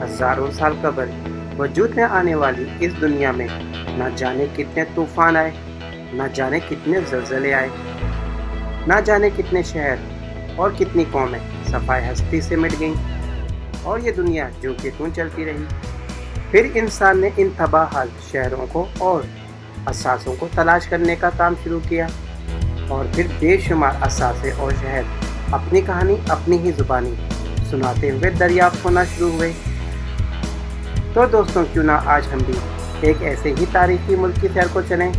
हजारों साल कबल वजूद में आने वाली इस दुनिया में न जाने कितने तूफान आए, न जाने कितने ज़लज़ले आए, न जाने कितने शहर और कितनी कौमें सफाए हस्ती से मिट गईं, और ये दुनिया जो कि त्यों चलती रही। फिर इंसान ने इन तबाहाल शहरों को और असासों को तलाश करने का काम शुरू किया, और फिर बेशुमार असासे और शहर अपनी कहानी अपनी ही ज़ुबानी सुनाते हुए दरियाफ्त होना शुरू हुए। तो दोस्तों, क्यों ना आज हम भी एक ऐसे ही तारीखी मुल्क की सैर को चलें।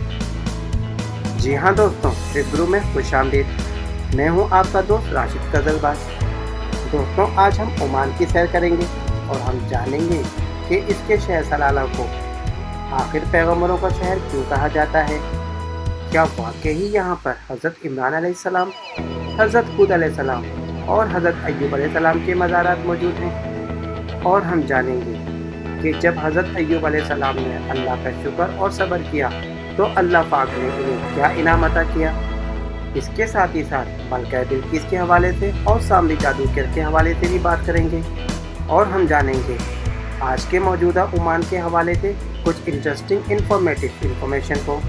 जी हाँ दोस्तों, रिब्रू में खुशामदीद। मैं हूँ आपका दोस्त राशिद कजलबाज। दोस्तों, आज हम ओमान की सैर करेंगे और हम जानेंगे कि इसके शहर सलाला को आखिर पैगंबरों का शहर क्यों कहा जाता है। क्या वाकई ही यहाँ पर हज़रत इमरान अलैहिस्सलाम, हज़रत हूद अलैहिस्सलाम और हज़रत अय्यूब अलैहिस्सलाम के मज़ारात मौजूद हैं। और हम जानेंगे कि जब हज़रत अय्यूब अलैहिस्सलाम ने अल्लाह का शुक्र और सब्र किया तो अल्लाह पाक ने उन्हें क्या इनाम अता किया। इसके साथ ही साथ मलका बिल्किस के हवाले से और सामरी जादूगर के हवाले से भी बात करेंगे, और हम जानेंगे आज के मौजूदा ओमान के हवाले से कुछ इंटरेस्टिंग इंफॉर्मेटिव इंफॉर्मेशन को।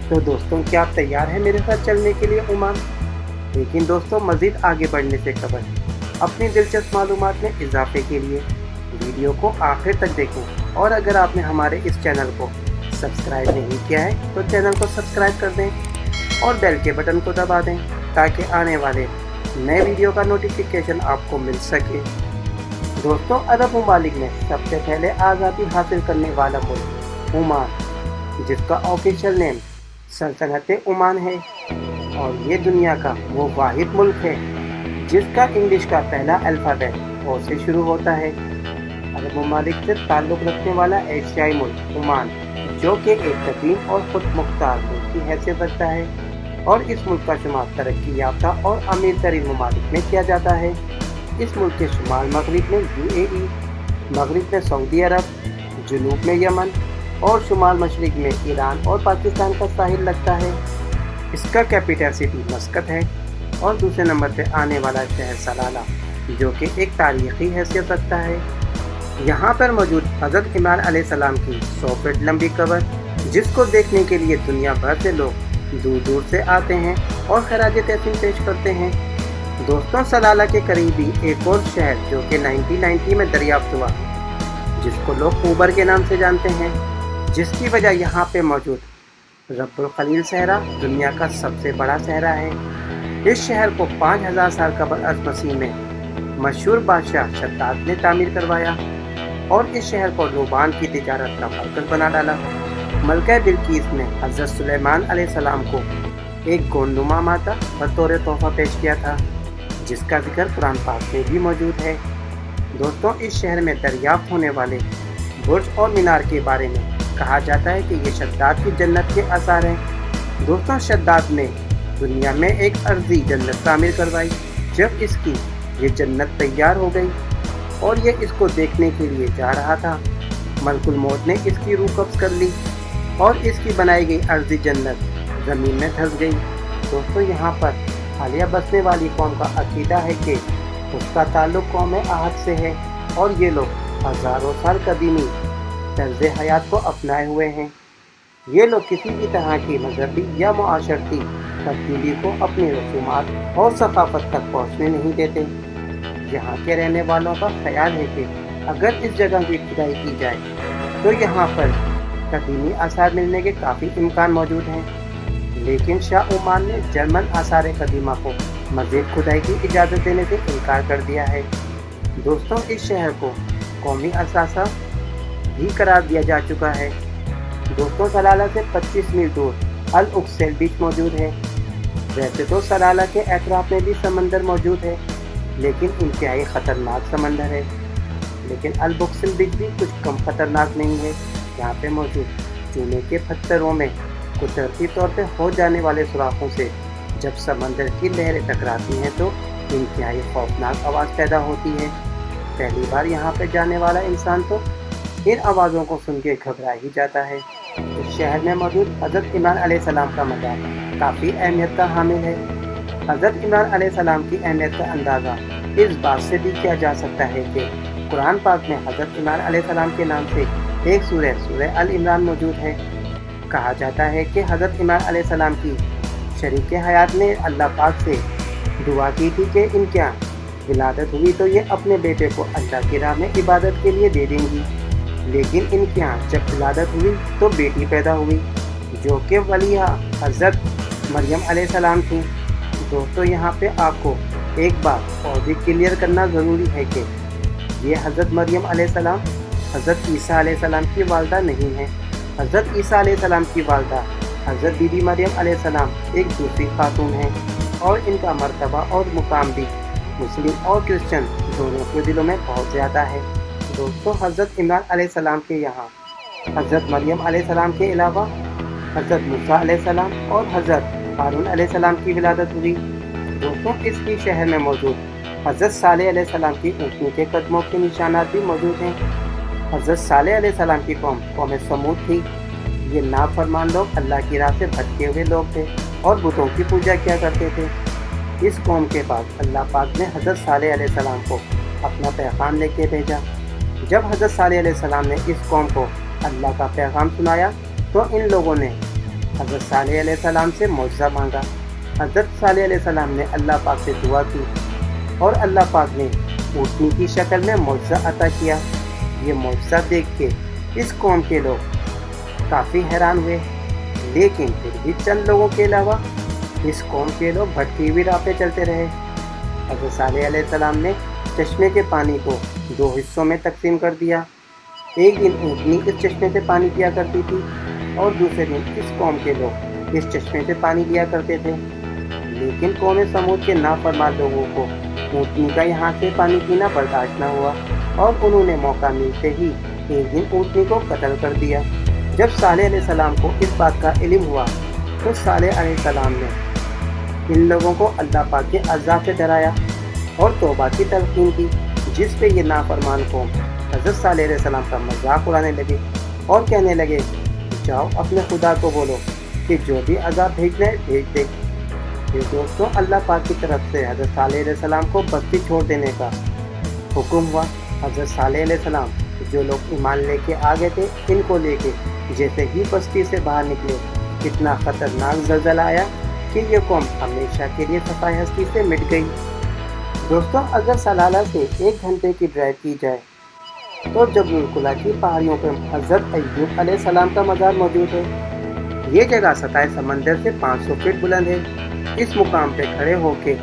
तो दोस्तों, क्या आप तैयार हैं मेरे साथ चलने के लिए ओमान? लेकिन दोस्तों, मज़ीद आगे बढ़ने से कबल अपनी दिलचस्प मालूमात में इजाफे के लिए वीडियो को आखिर तक देखें, और अगर आपने हमारे इस चैनल को सब्सक्राइब नहीं किया है तो चैनल को सब्सक्राइब कर दें और बेल के बटन को दबा दें ताकि आने वाले नए वीडियो का नोटिफिकेशन आपको मिल सके। दोस्तों, अरब ममालिक में सबसे पहले आज़ादी हासिल करने वाला मुल्क ओमान, जिसका ऑफिशियल नेम सल्तनत ओमान है, और ये दुनिया का वो वाहिद मुल्क है जिसका इंग्लिश का पहला अल्फ़ाबेट ओ से शुरू होता है। अरब ममालिक से ताल्लुक़ रखने वाला एशियाई मुल्क ओमान, जो कि एक कदीम और खुद मुख्तार मुल्क की हैसियत रखता है, और इस मुल्क का शुमार तरक्की याफ्ता और अमीर तरीन ममालिक में किया जाता है। इस मुल्क के शुमाल मगरिब में UAE, मगरिब में सऊदी अरब, जनूब में यमन और शुमाल मशरिक में ईरान और पाकिस्तान का साहिल लगता है। इसका कैपिटल सिटी मस्कत है, और दूसरे नंबर पर आने वाला शहर सलाला, जो कि एक तारीखी हैसियत रखता है। यहाँ पर मौजूद हज़रत इमरान अलैहिस्सलाम की 100 फीट लंबी कब्र, जिसको देखने के लिए दुनिया भर से लोग दूर दूर से आते हैं और खराज तहसीन पेश करते हैं। दोस्तों, सलाला के करीबी एक और शहर जो कि 1990 में दरियाफ्त हुआ, जिसको लोग ऊबर के नाम से जानते हैं, जिसकी वजह यहाँ पे मौजूद रब्बुल खलील सहरा दुनिया का सबसे बड़ा सहरा है। इस शहर को 5000 साल कबल अज़ मसीह में मशहूर बादशाह शद्दाद ने तामीर करवाया, और इस शहर को लोबान की तिजारत का मरकज़ बना डाला। मलका बिल्किस ने हज़रत सुलेमान अलैहिस्सलाम को एक गोंदनुमा माता बतौर तोहफा पेश किया था, जिसका जिक्र कुरान पाक में भी मौजूद है। दोस्तों, इस शहर में दरियाफ्त होने वाले बुर्ज और मीनार के बारे में कहा जाता है कि ये शद्दाद की जन्नत के आसार हैं। दोस्तों, शद्दाद ने दुनिया में एक अर्जी जन्नत तामीर करवाई। जब इसकी ये जन्नत तैयार हो गई और ये इसको देखने के लिए जा रहा था, मलकुल मौत ने इसकी रूह कब्ज़ कर ली और इसकी बनाई गई अर्जी जन्नत ज़मीन में धंस गई। दोस्तों, यहाँ पर हालिया बसने वाली कौम का अकीदा है कि उसका ताल्लुक़ कौम आहद से है, और ये लोग हज़ारों साल कदीमी तर्ज़ हयात को अपनाए हुए हैं। ये लोग किसी भी तरह की मजहबी या मुआशरती तब्दीली को अपनी रसूमात और सकाफत तक पहुँचने नहीं देते। यहाँ के रहने वालों का ख्याल है कि अगर इस जगह की खुदाई की जाए तो यहाँ पर कदीमी आसार मिलने के काफ़ी इम्कान मौजूद हैं, लेकिन शाह ओमान ने जर्मन आसार कदीमा को मज़ीद खुदाई की इजाज़त देने से इनकार कर दिया है। दोस्तों, इस शहर को कौमी असासा भी करार दिया जा चुका है। दोस्तों, सलाला से 25 मील दूर अल उक्सेल बीच मौजूद है। वैसे तो सलाला के अतराफ में भी समंदर मौजूद है, लेकिन इंतहाई ख़तरनाक समंदर है। लेकिन अल उक्सेल बीच भी कुछ कम ख़तरनाक नहीं है। यहाँ पे मौजूद चूने के पत्थरों में कुदरती तौर पे हो जाने वाले सुराखों से जब समंदर की लहरें टकराती हैं तो इंतहाई खौफनाक आवाज़ पैदा होती है। पहली बार यहाँ पे जाने वाला इंसान तो इन आवाज़ों को सुन के घबरा ही जाता है। इस शहर में मौजूद हज़रत इमरान अलैहिस्सलाम का मज़ार काफ़ी अहमियत का हामिल है। हज़रत इमरान अलैहिस्सलाम की अहमियत का अंदाज़ा इस बात से भी किया जा सकता है कि قرآن پاک میں حضرت عمران علیہ السلام کے نام سے ایک سورہ ال عمران موجود ہے۔ کہا جاتا ہے کہ حضرت عمران علیہ السلام کی شریک حیات نے اللہ پاک سے دعا کی تھی کہ ان کی ولادت ہوئی تو یہ اپنے بیٹے کو اللہ کی راہ میں عبادت کے لیے دے دیں گی، لیکن ان کے یہاں جب ولادت ہوئی تو بیٹی پیدا ہوئی جو کہ ولیہ حضرت مریم علیہ السلام تھیں۔ دوستو یہاں پہ آپ کو ایک بات اور بھی کلیئر کرنا ضروری ہے کہ یہ حضرت مریم علیہ السلام حضرت عیسیٰ علیہ السلام کی والدہ نہیں ہیں۔ حضرت عیسیٰ علیہ السلام کی والدہ حضرت بی بی مریم علیہ السلام ایک دوسری خاتون ہیں، اور ان کا مرتبہ اور مقام بھی مسلم اور کرسچن دونوں کے دلوں میں بہت زیادہ ہے۔ دوستو حضرت عمران علیہ السلام کے یہاں حضرت مریم علیہ السلام کے علاوہ حضرت موسیٰ علیہ السلام اور حضرت ہارون علیہ السلام کی ولادت ہوئی۔ دوستو اس کی شہر میں موجود حضرت صالح علیہ السلام کی اونٹنی کے قدموں کے نشانات بھی موجود ہیں۔ حضرت صالح علیہ السلام کی قوم سمود تھی۔ یہ نافرمان لوگ اللہ کی راہ سے بھٹکے ہوئے لوگ تھے اور بتوں کی پوجا کیا کرتے تھے۔ اس قوم کے بعد اللہ پاک نے حضرت صالح علیہ السلام کو اپنا پیغام لے کے بھیجا۔ جب حضرت صالح علیہ السلام نے اس قوم کو اللہ کا پیغام سنایا تو ان لوگوں نے حضرت صالح علیہ السلام سے معجزہ مانگا۔ حضرت صالح علیہ السلام نے اللہ پاک سے دعا کی اور اللہ پاک نے اونٹنی کی شکل میں معجزہ عطا کیا۔ یہ معجزہ دیکھ کے اس قوم کے لوگ کافی حیران ہوئے، لیکن پھر بھی چند لوگوں کے علاوہ اس قوم کے لوگ بھٹکی ہوئی راہ پہ چلتے رہے۔ حضرت صالح علیہ السلام نے چشمے کے پانی کو 2 حصوں میں تقسیم کر دیا۔ ایک دن اونٹنی اس چشمے سے پانی پیا کرتی تھی اور دوسرے دن اس قوم کے لوگ اس چشمے سے پانی لیا کرتے تھے، لیکن قوم سمود کے نافرمان لوگوں کو اونٹنی کا یہاں سے پانی پینا برداشت نہ ہوا اور انہوں نے موقع ملتے ہی ایک دن اونٹنی کو قتل کر دیا۔ جب صالح علیہ السلام کو اس بات کا علم ہوا تو صالح علیہ السلام نے ان لوگوں کو اللہ پاک کے عذاب سے ڈرایا اور توبہ کی تلقین کی، جس پہ یہ نافرمان قوم حضرت صالح علیہ السلام کا مذاق اڑانے لگے اور کہنے لگے جاؤ اپنے خدا کو بولو کہ جو بھی عذاب بھیجنا ہے بھیج دے۔ یہ دوستوں اللہ پاک کی طرف سے حضرت صالح علیہ السلام کو بستی چھوڑ دینے کا حکم ہوا۔ حضرت صالح علیہ السلام جو لوگ ایمان لے کے آگے تھے ان کو لے کے جیسے ہی بستی سے باہر نکلے اتنا خطرناک زلزلہ آیا کہ یہ قوم ہمیشہ کے لیے صفائے ہستی سے مٹ گئی۔ دوستوں اگر سلالہ سے 1 گھنٹے کی ڈرائیو کی جائے تو جبل القلا کی پہاڑیوں پر حضرت ایوب علیہ السلام کا مزار موجود ہے۔ یہ جگہ سطح سمندر سے 500 فٹ بلند ہے۔ اس مقام پہ کھڑے ہو کے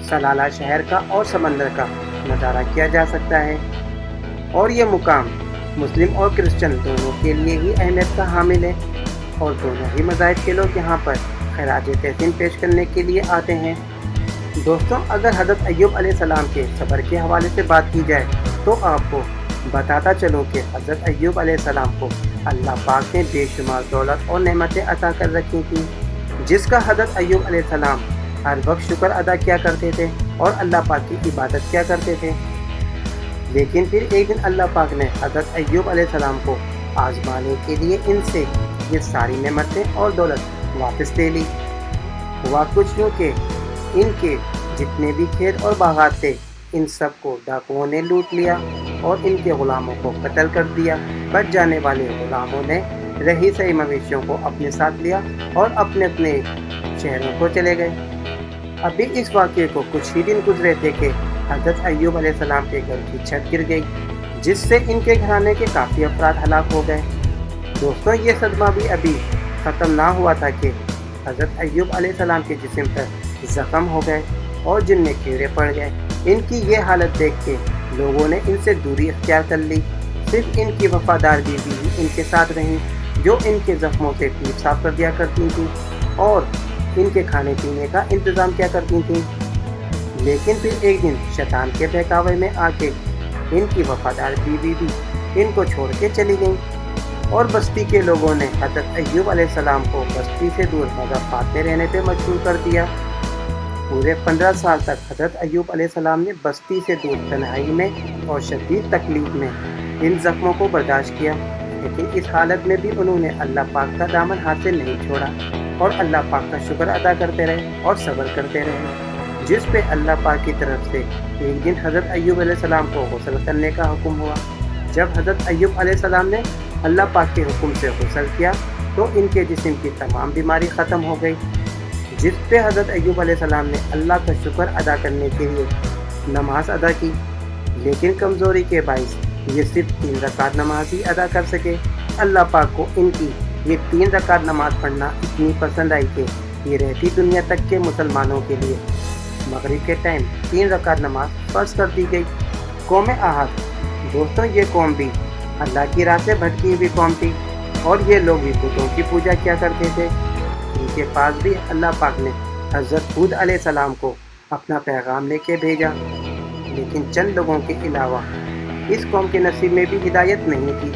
سلالہ شہر کا اور سمندر کا نظارہ کیا جا سکتا ہے، اور یہ مقام مسلم اور کرسچن دونوں کے لیے ہی اہمیت کا حامل ہے، اور دونوں ہی مذاہب کے لوگ یہاں پر خراج تحسین پیش کرنے کے لیے آتے ہیں۔ دوستوں اگر حضرت ایوب علیہ السلام کے صبر کے حوالے سے بات کی جائے تو آپ کو بتاتا چلوں کہ حضرت ایوب علیہ السلام کو اللہ پاک نے بے شمار دولت اور نعمتیں عطا کر رکھی تھیں، جس کا حضرت ایوب علیہ السلام ہر وقت شکر ادا کیا کرتے تھے اور اللہ پاک کی عبادت کیا کرتے تھے۔ لیکن پھر ایک دن اللہ پاک نے حضرت ایوب علیہ السلام کو آزمانے کے لیے ان سے یہ ساری نعمتیں اور دولت واپس لے لی۔ ہوا کچھ یوں کہ ان کے جتنے بھی کھیت اور باغات تھے ان سب کو ڈاکوؤں نے لوٹ لیا اور ان کے غلاموں کو قتل کر دیا۔ بچ جانے والے غلاموں نے رہی سہی مویشیوں کو اپنے ساتھ لیا اور اپنے اپنے شہروں کو چلے گئے۔ ابھی اس واقعے کو کچھ ہی دن گزرے تھے کہ حضرت ایوب علیہ السلام کے گھر کی چھت گر گئی، جس سے ان کے گھرانے کے کافی افراد ہلاک ہو گئے۔ دوستوں یہ صدمہ بھی ابھی ختم نہ ہوا تھا کہ حضرت ایوب علیہ السلام کے جسم پر زخم ہو گئے اور جن میں کیڑے پڑ گئے۔ ان کی یہ حالت دیکھ کے لوگوں نے ان سے دوری اختیار کر لی۔ صرف ان کی وفادار بیوی ہی ان کے ساتھ رہیں، جو ان کے زخموں سے پیپ صاف کر دیا کرتی تھیں اور ان کے کھانے پینے کا انتظام کیا کرتی تھیں۔ لیکن پھر ایک دن شیطان کے بہکاوے میں آ کے ان کی وفادار بیوی بھی ان کو چھوڑ کے چلی گئیں، اور بستی کے لوگوں نے حضرت ایوب علیہ السلام کو بستی سے دور مضافات میں رہنے پہ مجبور کر دیا۔ پورے 15 سال تک حضرت ایوب علیہ السلام نے بستی سے دور تنہائی میں اور شدید تکلیف میں ان زخموں کو برداشت کیا، لیکن اس حالت میں بھی انہوں نے اللہ پاک کا دامن ہاتھ سے نہیں چھوڑا اور اللہ پاک کا شکر ادا کرتے رہے اور صبر کرتے رہے۔ جس پہ اللہ پاک کی طرف سے ایک دن حضرت ایوب علیہ السلام کو غسل کرنے کا حکم ہوا۔ جب حضرت ایوب علیہ السلام نے اللہ پاک کے حکم سے غسل کیا تو ان کے جسم کی تمام بیماری ختم ہو گئی، جس پہ حضرت ایوب علیہ السلام نے اللہ کا شکر ادا کرنے کے لیے نماز ادا کی، لیکن کمزوری کے باعث یہ صرف 3 رکعت نماز ہی ادا کر سکے۔ اللہ پاک کو ان کی یہ 3 رکعت نماز پڑھنا اتنی پسند آئی کہ یہ رہتی دنیا تک کے مسلمانوں کے لیے مغرب کے ٹائم 3 رکعت نماز فرض کر دی گئی۔ قوم احد، دوستوں یہ قوم بھی اللہ کی راہ سے بھٹکی ہوئی قوم تھی، اور یہ لوگ بھی بتوں کی پوجا کیا کرتے تھے۔ ان کے پاس بھی اللہ پاک نے حضرت ہود علیہ السلام کو اپنا پیغام لے کے بھیجا، لیکن چند لوگوں کے علاوہ اس قوم کے نصیب میں بھی ہدایت نہیں تھی،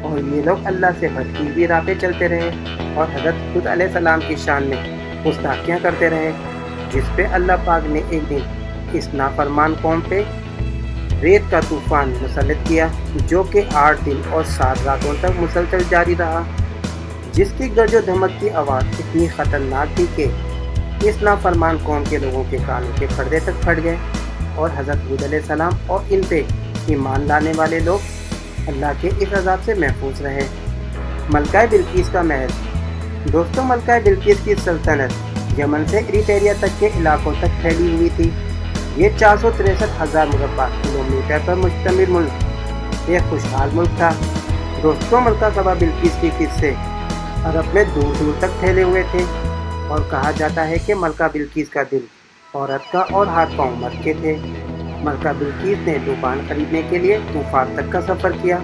اور یہ لوگ اللہ سے بھٹکی ہوئی راہ پہ چلتے رہے اور حضرت ہود علیہ السلام کی شان میں گستاخیاں کرتے رہے، جس پہ اللہ پاک نے ایک دن اس نافرمان قوم پہ ریت کا طوفان مسلط کیا، جو کہ 8 دن اور 7 راتوں تک مسلسل جاری رہا، جس کی گرج و دھمک کی آواز اتنی خطرناک تھی کہ اس نافرمان قوم کے لوگوں کے کانوں کے پردے تک پھٹ گئے، اور حضرت ہود علیہ السلام اور ان پہ ایمان لانے والے لوگ اللہ کے اس عذاب سے محفوظ رہے۔ ملکہ بلقیس کا محل، دوستوں ملکہ بلقیس کی سلطنت یمن سے ایریٹریا تک کے علاقوں تک پھیلی ہوئی تھی۔ یہ 463,000 مربع کلومیٹر پر مشتمل ملک ایک خوشحال ملک تھا۔ دوستوں ملکہ سبا بلقیس کی قصے عرب میں دور دور تک پھیلے ہوئے تھے، اور کہا جاتا ہے کہ ملکہ بلقیس کا دل عورت کا اور ہاتھ پاؤں مرد کے تھے۔ ملکہ بلقیس نے لوبان خریدنے کے لیے طوفان تک کا سفر کیا۔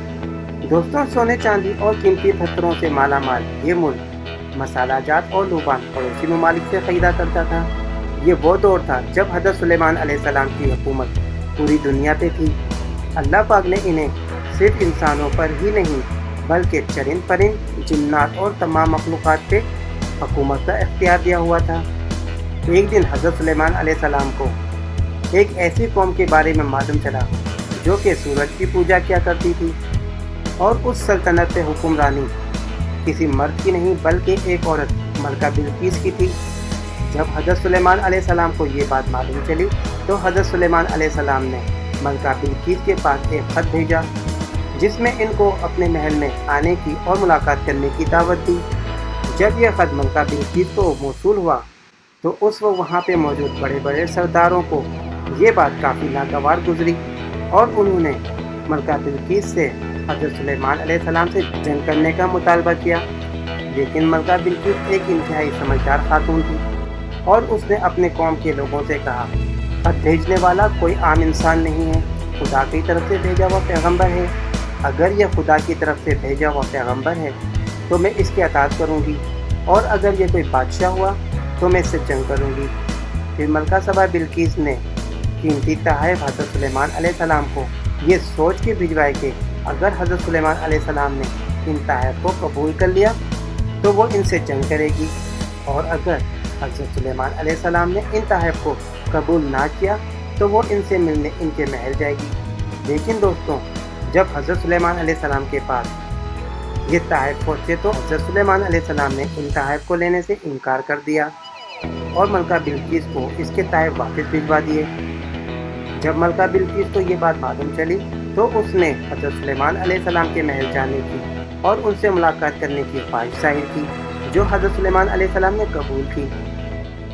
دوستوں سونے چاندی اور قیمتی پتھروں سے مالا مال یہ ملک مسالہ جات اور لوبان پڑوسی ممالک سے خریدا کرتا تھا۔ یہ وہ دور تھا جب حضرت سلیمان علیہ السلام کی حکومت پوری دنیا پہ تھی۔ اللہ پاک نے انہیں صرف انسانوں پر ہی نہیں بلکہ چرند پرند، جنات اور تمام مخلوقات پہ حکومت کا اختیار دیا ہوا تھا۔ ایک دن حضرت سلیمان علیہ السلام کو ایک ایسی قوم کے بارے میں معلوم چلا جو کہ سورج کی پوجا کیا کرتی تھی، اور اس سلطنت پہ حکمرانی کسی مرد کی نہیں بلکہ ایک عورت ملکہ بلقیس کی تھی۔ جب حضرت سلیمان علیہ السلام کو یہ بات معلوم چلی تو حضرت سلیمان علیہ السلام نے ملکہ بلقیس کے پاس ایک خط بھیجا، جس میں ان کو اپنے محل میں آنے کی اور ملاقات کرنے کی دعوت دی۔ جب یہ خط ملکہ بلقیس کو موصول ہوا تو اس وقت وہاں پہ موجود بڑے بڑے سرداروں کو یہ بات کافی ناگوار گزری، اور انہوں نے ملکہ بلقیس سے حضرت سلیمان علیہ السلام سے جنگ کرنے کا مطالبہ کیا۔ لیکن ملکہ بلقیس ایک انتہائی سمجھدار خاتون تھی، اور اس نے اپنے قوم کے لوگوں سے کہا، خط بھیجنے والا کوئی عام انسان نہیں ہے، خدا کی طرف سے بھیجا ہوا پیغمبر ہے۔ اگر یہ خدا کی طرف سے بھیجا ہوا پیغمبر ہے تو میں اس کی اطاعت کروں گی، اور اگر یہ کوئی بادشاہ ہوا تو میں اس سے جنگ کروں گی۔ پھر ملکہ سبا بلقیس نے قیمتی تحائف حضرت سلیمان علیہ السلام کو یہ سوچ کے بھجوائے کہ اگر حضرت سلیمان علیہ السلام نے ان تحائف کو قبول کر لیا تو وہ ان سے جنگ کرے گی، اور اگر حضرت سلیمان علیہ السلام نے ان تحائف کو قبول نہ کیا تو وہ ان سے ملنے ان کے محل جائے گی۔ لیکن دوستوں جب حضرت سلیمان علیہ السلام کے پاس یہ تحائف پہنچے تو حضرت سلیمان علیہ السلام نے ان تحائف کو لینے سے انکار کر دیا، اور ملکہ بلقیس کو اس کے تحائف واپس بھجوا دیے۔ جب ملکہ بلقیس کو یہ بات معلوم چلی تو اس نے حضرت سلیمان علیہ السلام کے محل جانے کی اور ان سے ملاقات کرنے کی خواہش ظاہر کی، جو حضرت سلیمان علیہ السلام نے قبول کی۔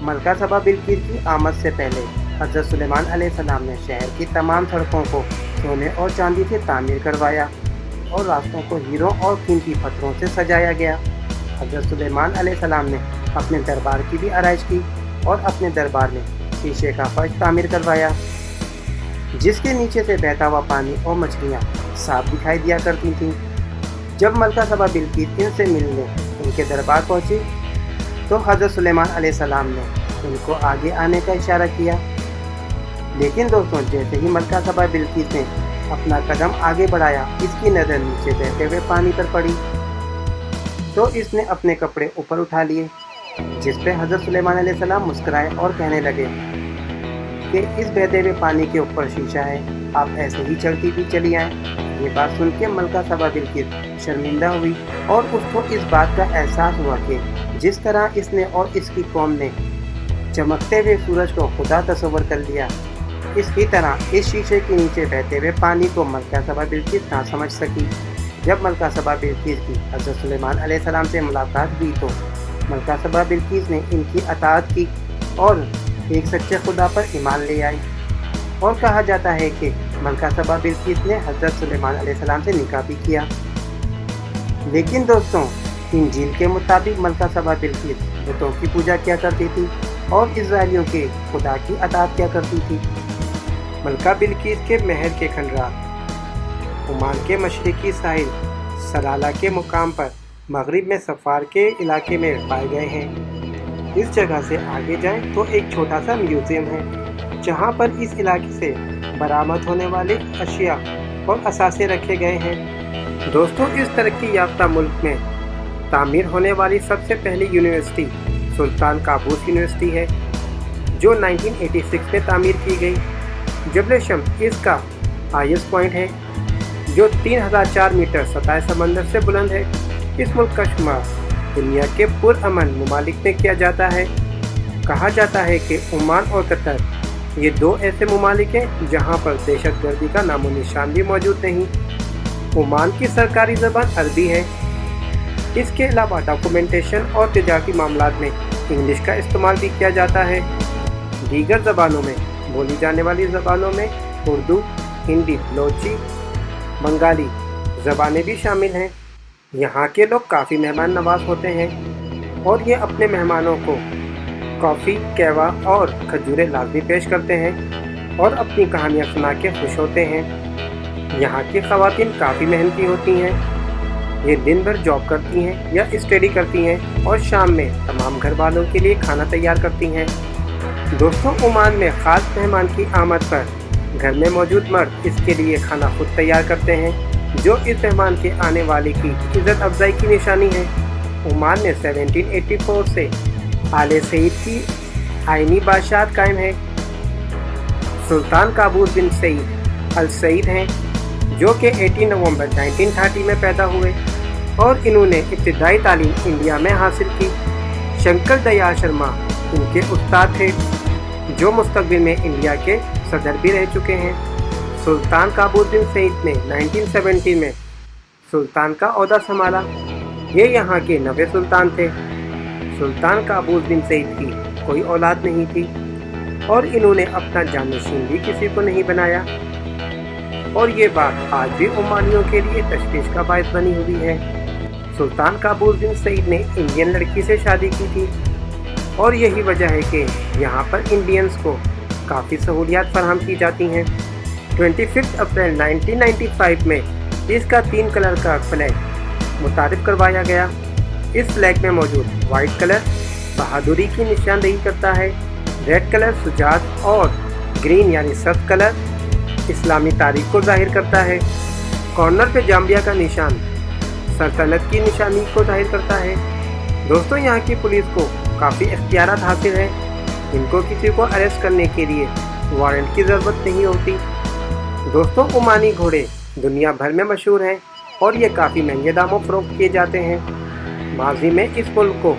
ملکہ سبا بلقیس کی آمد سے پہلے حضرت سلیمان علیہ السلام نے شہر کی تمام سڑکوں کو سونے اور چاندی سے تعمیر کروایا، اور راستوں کو ہیروں اور قیمتی پتھروں سے سجایا گیا۔ حضرت سلیمان علیہ السلام نے اپنے دربار کی بھی آرائش کی، اور اپنے دربار میں شیشے کا فرش تعمیر کروایا، جس کے نیچے سے بہتا ہوا پانی اور مچھلیاں صاف دکھائی دیا کرتی تھیں۔ جب ملکہ سبا بلقیس ان سے ملنے ان کے دربار پہنچی تو حضرت سلیمان علیہ السلام نے ان کو آگے آنے کا اشارہ کیا، لیکن دوستوں جیسے ہی ملکہ سبا بلقیس نے اپنا قدم آگے بڑھایا، اس کی نظر نیچے بہتے ہوئے پانی پر پڑی، تو اس نے اپنے کپڑے اوپر اٹھا لیے، جس پہ حضرت سلیمان علیہ السلام مسکرائے اور کہنے لگے کہ اس بہتے ہوئے پانی کے اوپر شیشہ ہے، آپ ایسے ہی چلتی بھی چلی آئیں۔ یہ بات سن کے ملکہ سبا بلقیس شرمندہ ہوئی، اور اس کو اس بات کا احساس ہوا کہ جس طرح اس نے اور اس کی قوم نے चमकते हुए सूरज को खुदा तस्वर कर लिया। इसी तरह इस शीशे के नीचे बहते हुए पानी को मलका सबा बिल्किस ना समझ सकी। जब मलका सबा बिल्किस की हज़रत सुलेमान अलैहिस्सलाम से मुलाकात हुई तो मलका सबा बिल्किस ने इनकी अताअत की और एक सच्चे खुदा पर ईमान ले आई। और कहा जाता है कि मलका सबा बिल्किस ने हज़रत सुलेमान अलैहिस्सलाम से निकाह भी किया। लेकिन दोस्तों, इंजील के मुताबिक मलका सबा बिल्किस बुतों की पूजा किया करती थी और इज़राइलियों के खुदा की अताअत किया करती थी। मलका बिल्किस के महल के खंडरात ओमान के मशरकी साहिल सलाला के मुकाम पर मगरिब में सफ़ार के इलाके में पाए गए हैं। इस जगह से आगे जाएं तो एक छोटा सा म्यूज़ियम है जहां पर इस इलाके से बरामद होने वाले अशिया और असासे रखे गए हैं। दोस्तों, इस तरक्की याफ्ता मुल्क में तामीर होने वाली सबसे पहली यूनिवर्सिटी सुल्तान काबूस यूनिवर्सिटी है जो 1986 में तामीर की गई। जबल शम्स इसका हाईएस्ट पॉइंट है जो 3004 मीटर सतह समंदर से बुलंद है। इस मुल्क का शुमार दुनिया के पुरअमन ममालिक में किया जाता है। कहा जाता है कि ओमान और कतर ये दो ऐसे ममालिक हैं जहां पर दहशतगर्दी का नामो निशान भी मौजूद नहीं। ओमान की सरकारी ज़बान अरबी है। इसके अलावा डॉक्यूमेंटेशन और तिजारती मामलात में इंग्लिश का इस्तेमाल भी किया जाता है। दीगर ज़बानों में बोली जाने वाली ज़बानों में उर्दू, हिंदी, बलोची, बंगाली ज़बानें भी शामिल हैं। यहाँ के लोग काफ़ी मेहमान नवाज होते हैं और ये अपने मेहमानों को कॉफ़ी, कहवा और खजूरें लाजमी पेश करते हैं और अपनी कहानियाँ सुना के खुश होते हैं। यहाँ की ख़वातीन काफ़ी मेहनती होती हैं। ये दिन भर जॉब करती हैं या स्टडी करती हैं और शाम में तमाम घर वालों के लिए खाना तैयार करती हैं। दोस्तों, ओमान में ख़ास मेहमान की आमद पर घर में मौजूद मर्द इसके लिए खाना खुद तैयार करते हैं जो इस मेहमान के आने वाले की इज़्ज़त अफजाई की निशानी है। ओमान में 1784 से आले सईद की आइनी बादशाहत कायम है। सुल्तान काबूस बिन सईद अल सईद हैं जो कि 18 नवंबर 1930 में पैदा हुए और इन्होंने इब्तिदाई तालीम इंडिया में हासिल की। शंकर दयाल शर्मा इनके उस्ताद थे जो मुस्तकबिल में इंडिया के सदर भी रह चुके हैं। सुल्तान काबूस बिन सईद ने 1970 में सुल्तान का ओहदा संभाला। ये यहाँ के 9वें सुल्तान थे। सुल्तान काबूस बिन सईद की कोई औलाद नहीं थी और इन्होंने अपना जानशीन भी किसी को नहीं बनाया और ये बात आज भी ओमानियों के लिए तशवीश का बायस बनी हुई है। सुल्तान काबूस बिन सईद ने इंडियन लड़की से शादी की थी और यही वजह है कि यहाँ पर इंडियंस को काफ़ी सहूलियात फराहम की जाती हैं। 25 अप्रैल 1995 में इसका 3 कलर का फ्लैग मुतारिफ करवाया गया। इस फ्लैग में मौजूद वाइट कलर बहादुरी की निशानदेही करता है, रेड कलर शुजाअत और ग्रीन यानी सख्त कलर इस्लामी तारीख को जाहिर करता है। कॉर्नर पे जाम्बिया का निशान सल्तनत की निशानी को जाहिर करता है। दोस्तों, यहाँ की पुलिस को काफ़ी इख्तियारात हासिल है। इनको किसी को अरेस्ट करने के लिए वारंट की ज़रूरत नहीं होती। दोस्तों, ओमानी घोड़े दुनिया भर में मशहूर हैं और ये काफ़ी महंगे दामों फ़रोख्त किए जाते हैं। माजी में इस मुल्क को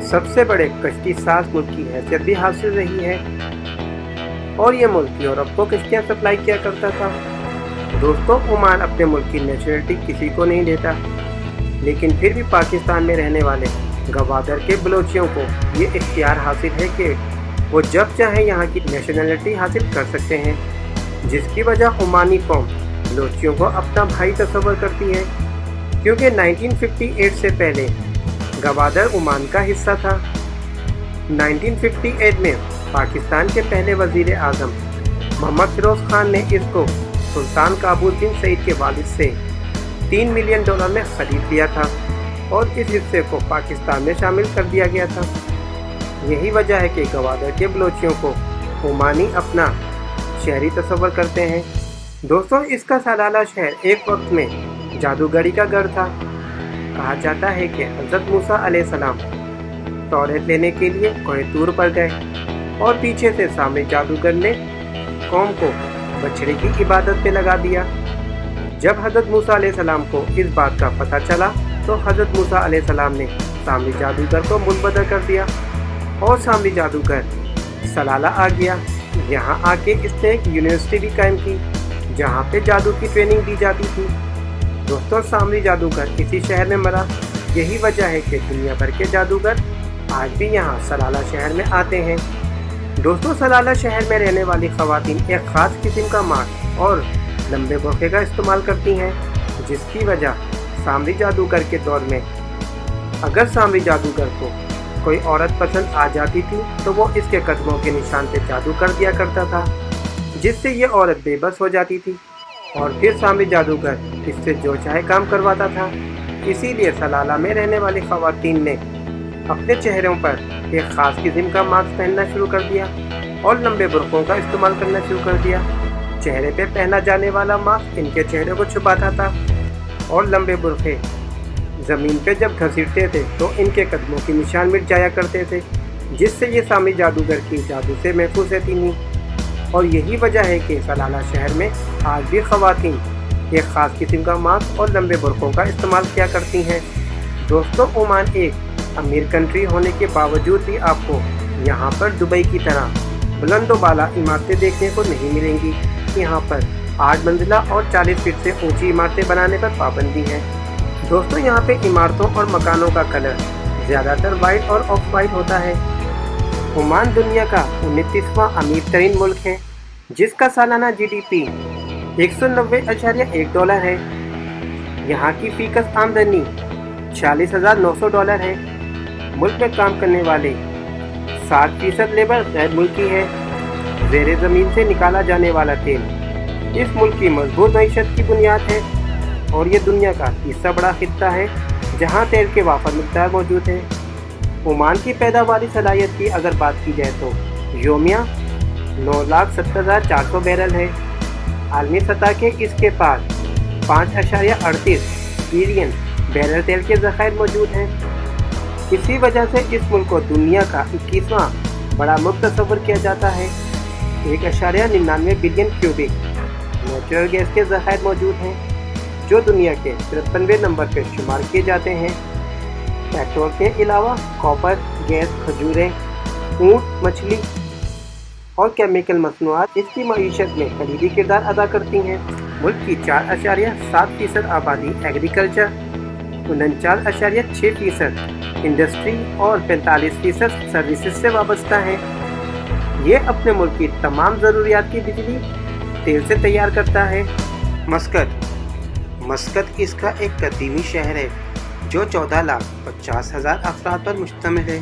सबसे बड़े कश्ती साज मुल्क की हैसियत भी हासिल रही है और ये मुल्क यूरोप को कश्तियाँ सप्लाई किया करता था। दोस्तों, ओमान अपने मुल्क की नेशनलिटी किसी को नहीं देता, लेकिन फिर भी पाकिस्तान में रहने वाले गवादर के बलोचियों को ये इख्तियार हासिल है कि वो जब चाहें यहाँ की नेशनलिटी हासिल कर सकते हैं, जिसकी वजह ओमानी कौम बलोचियों को अपना भाई तस्वर करती है क्योंकि 1958 से पहले गवादर ओमान का हिस्सा था। 1958 में पाकिस्तान के पहले वज़ीर आज़म मोहम्मद फिरोज़ खान ने इसको सुल्तान काबूस बिन सईद के वालिद से $3 मिलियन में ख़रीद लिया था और इस हिस्से को पाकिस्तान में शामिल कर दिया गया था। यही वजह है कि गवादर के बलोचियों को ओमानी अपना शहरी तस्वर करते हैं। दोस्तों, इसका सलाला शहर एक वक्त में जादूगरी का गढ़ था। कहा जाता है कि हज़रत मूसा अलैहिस्सलाम तौरात लेने के लिए कोहे तूर पर गए और पीछे से सामने जादूगर ने कौम को बछड़े की इबादत पे लगा दिया। जब हज़रत मूसा अलैहिस्सलाम को इस बात का पता चला तो हज़रत मूसा अलैहिस्सलाम ने सामने जादूगर को मुनबदर कर दिया और सामने जादूगर सलाला आ गया। यहाँ आके इसने एक यूनिवर्सिटी भी कायम की जहाँ पे जादू की ट्रेनिंग दी जाती थी। दोस्तों, सामरी जादूगर इसी शहर में मरा। यही वजह है कि दुनिया भर के जादूगर आज भी यहाँ सलाला शहर में आते हैं। दोस्तों, सलाला शहर में रहने वाली ख़वातीन एक ख़ास किस्म का मास्क और लंबे बुर्क़े का इस्तेमाल करती हैं, जिसकी वजह सामरी जादूगर के दौर में अगर सामरी जादूगर को कोई औरत पसंद आ जाती थी तो वो इसके कदमों के निशान पे जादू कर दिया करता था, जिससे ये औरत बेबस हो जाती थी और फिर सामरी जादूगर इससे जो चाहे काम करवाता था। इसीलिए सलाला में रहने वाली ख़वातीन ने अपने चेहरों पर एक ख़ास किस्म का मास्क पहनना शुरू कर दिया और लंबे बुर्क़ों का इस्तेमाल करना शुरू कर दिया। चेहरे पे पहना जाने वाला मास्क इनके चेहरे को छुपाता था और लंबे बुर्क़े ज़मीन पे जब घसीटते थे तो इनके कदमों के निशान मिट जाया करते थे, जिससे ये सामरी जादूगर की जादू से महफूज रहती थीं। और यही वजह है कि सलाला शहर में आज भी ख़वातीन एक ख़ास किस्म का मास्क और लंबे बुर्क़ों का इस्तेमाल किया करती हैं। दोस्तों, ओमान एक अमीर कंट्री होने के बावजूद भी आपको यहाँ पर दुबई की तरह बुलंदोबाला इमारतें देखने को नहीं मिलेंगी। यहाँ पर 8 मंजिला और 40 फीट से ऊंची इमारतें बनाने पर पाबंदी है। दोस्तों, यहाँ पे इमारतों और मकानों का कलर ज़्यादातर वाइट और ऑफ वाइट होता है। ओमान दुनिया का 29वां अमीर तरीन मुल्क है, जिसका सालाना GDP $190.1 है। यहाँ की फीकस आमदनी $46,900 है। मुल्क में काम करने वाले 60% लेबर गैर मुल्की है। ज़ेरे ज़मीन से निकाला जाने वाला तेल इस मुल्क की मजबूत मईशत की बुनियाद है और ये दुनिया का तीसरा बड़ा खित्ता है जहाँ तेल के वाफर मिक़दार मौजूद है। ओमान की पैदावारी सलाहियत की अगर बात की जाए तो योमिया 9,70,400 बैरल है। आलमी सतह के इसके पास 5.38 बिलियन बैरल तेल के ज़खायर मौजूद हैं। इसी वजह से इस मुल्क को दुनिया का 21वां बड़ा मुल्क तस्वर किया जाता है। 1.99 बिलियन क्यूबिक नेचुरल गैस के ज़खायर मौजूद हैं, जो दुनिया के 53वें नंबर पर शुमार किए जाते हैं। पेट्रोल के अलावा कॉपर, गैस, खजूरें, ऊँट, मछली और केमिकल मसनूआत इसकी मईशत में कलीदी किरदार अदा करती हैं। मुल्क की 4.7% आबादी एग्रीकल्चर, 49.6% इंडस्ट्री और 45% सर्विसेज से वाबस्ता है। ये अपने मुल्क की तमाम ज़रूरियात की बिजली तेल से तैयार करता है। मस्कत इसका एक कदीमी शहर है जो 14,50,000 अफराद पर मुश्तमिल है।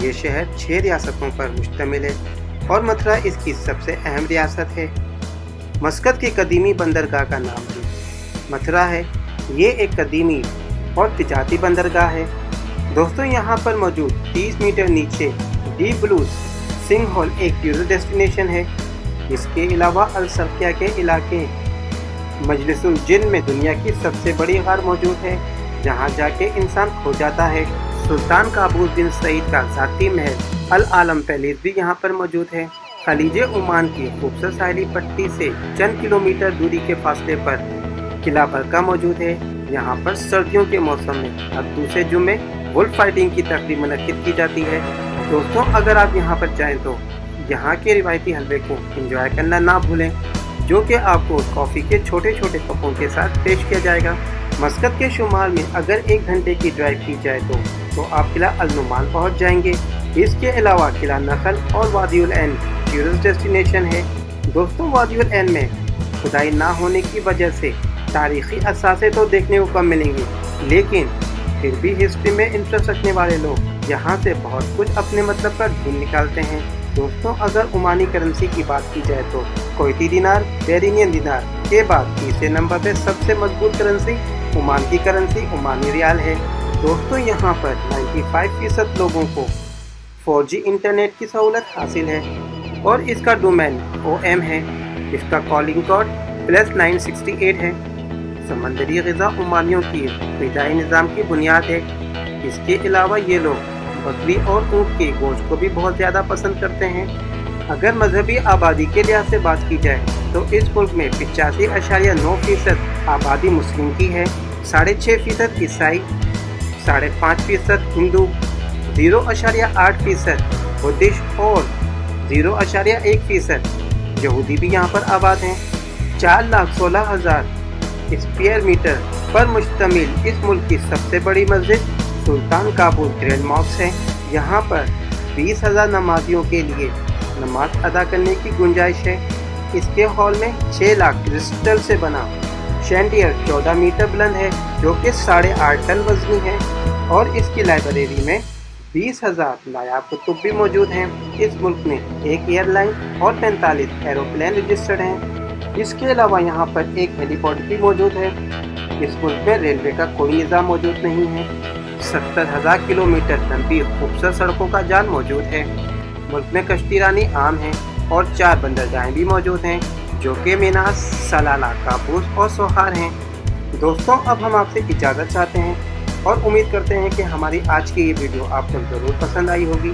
ये शहर 6 रियासतों पर मुश्तमिल है और मथुरा इसकी सबसे अहम रियासत है। मस्कत की कदीमी बंदरगाह का नाम भी मथुरा है। ये एक कदीमी और तिजारती बंदरगाह है। दोस्तों, यहाँ पर मौजूद 30 मीटर नीचे डीप ब्लू सिंह हॉल एक टूरिस्ट डेस्टिनेशन है। इसके अलावा अल सरकिया के इलाके मजलिसुल जिन में दुनिया की सबसे बड़ी गार मौजूद है, जहाँ जाके इंसान खो जाता है। सुल्तान काबूस बिन सईद का ज़ाती महल अल आलम पैलेस भी यहाँ पर मौजूद है। खलीज ओमान की खूबसूरत साहिली पट्टी से चंद किलोमीटर दूरी के फासले पर किला बरका मौजूद है। यहाँ पर सर्दियों के मौसम में हर दूसरे जुम्मे बुल फाइटिंग की तकरीब मुनक्किद की जाती है। दोस्तों, अगर आप यहाँ पर जाएं तो यहाँ के रिवायती हलवे को एंजॉय करना ना भूलें, जो कि आपको कॉफ़ी के छोटे छोटे कपों के साथ पेश किया जाएगा। मस्कत के शुमाल में अगर 1 घंटे की ड्राइव की जाए तो आप किला अल नुमान पहुँच जाएंगे। इसके अलावा किला नखल और वादी उल ऐन टूरिस्ट डेस्टिनेशन है। दोस्तों, वादी उल ऐन में खुदाई ना होने की वजह से तारीख़ी असासे तो देखने को कम मिलेंगे, लेकिन फिर भी हिस्ट्री में इंटरेस्ट रखने वाले लोग यहाँ से बहुत कुछ अपने मतलब का ढूंढ निकालते हैं। दोस्तों, अगर ओमानी करेंसी की बात की जाए तो कुवैती दिनार, बहरीनियन दिनार के बाद तीसरे नंबर पर सबसे मजबूत करेंसी ओमान की करेंसी ओमानी रियाल है। दोस्तों, यहाँ पर 95% लोगों को 4G इंटरनेट की सहूलत हासिल है और इसका डोमेन OM है। इसका कॉलिंग कोड +968 है। समंदरी ग़िज़ा ओमानियों की ग़िज़ाई निज़ाम की बुनियाद है। इसके अलावा ये लोग बकरी और ऊँट के गोश्त को भी बहुत ज़्यादा पसंद करते हैं। अगर मजहबी आबादी के लिहाज से बात की जाए तो इस मुल्क में 85.9% आबादी मुस्लिम की है, 6.5% ईसाई, 5.5% हिंदू, 0.8% बुद्धिस्ट और 0.1% यहूदी भी यहाँ पर आबाद हैं। 4,16,000 स्क्वायर मीटर पर मुश्तमिल इस मुल्क की सबसे बड़ी मस्जिद सुल्तान काबूस ग्रैंड मॉस्क है। यहाँ पर 20,000 नमाजियों के लिए नमाज अदा करने की गुंजाइश है। इसके हॉल में 6 लाख क्रिस्टल से बना शैंडियर 14 मीटर बुलंद है, जो कि 8.5 टन वजनी है, और इसकी लाइब्रेरी में 20,000 नायाब कुतुब भी मौजूद हैं। इस मुल्क में 1 एयरलाइन और 45 एरोप्लेन रजिस्टर्ड हैं। इसके अलावा यहाँ पर एक हेलीपोर्ट भी मौजूद है। इस मुल्क में रेलवे का कोई निज़ाम मौजूद नहीं है। 70,000 किलोमीटर लंबी खूबसूरत सड़कों का जाल मौजूद है। मुल्क में कश्ती रानी आम है और 4 बंदरगाहें भी मौजूद हैं, जो कि मीनास, सलाला, काबूस और सोहार हैं। दोस्तों, अब हम आपसे इजाज़त चाहते हैं और उम्मीद करते हैं कि हमारी आज की ये वीडियो आपको ज़रूर पसंद आई होगी।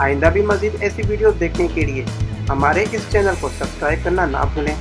आइंदा भी मज़ीद ऐसी वीडियो देखने के लिए हमारे इस चैनल को सब्सक्राइब करना ना भूलें।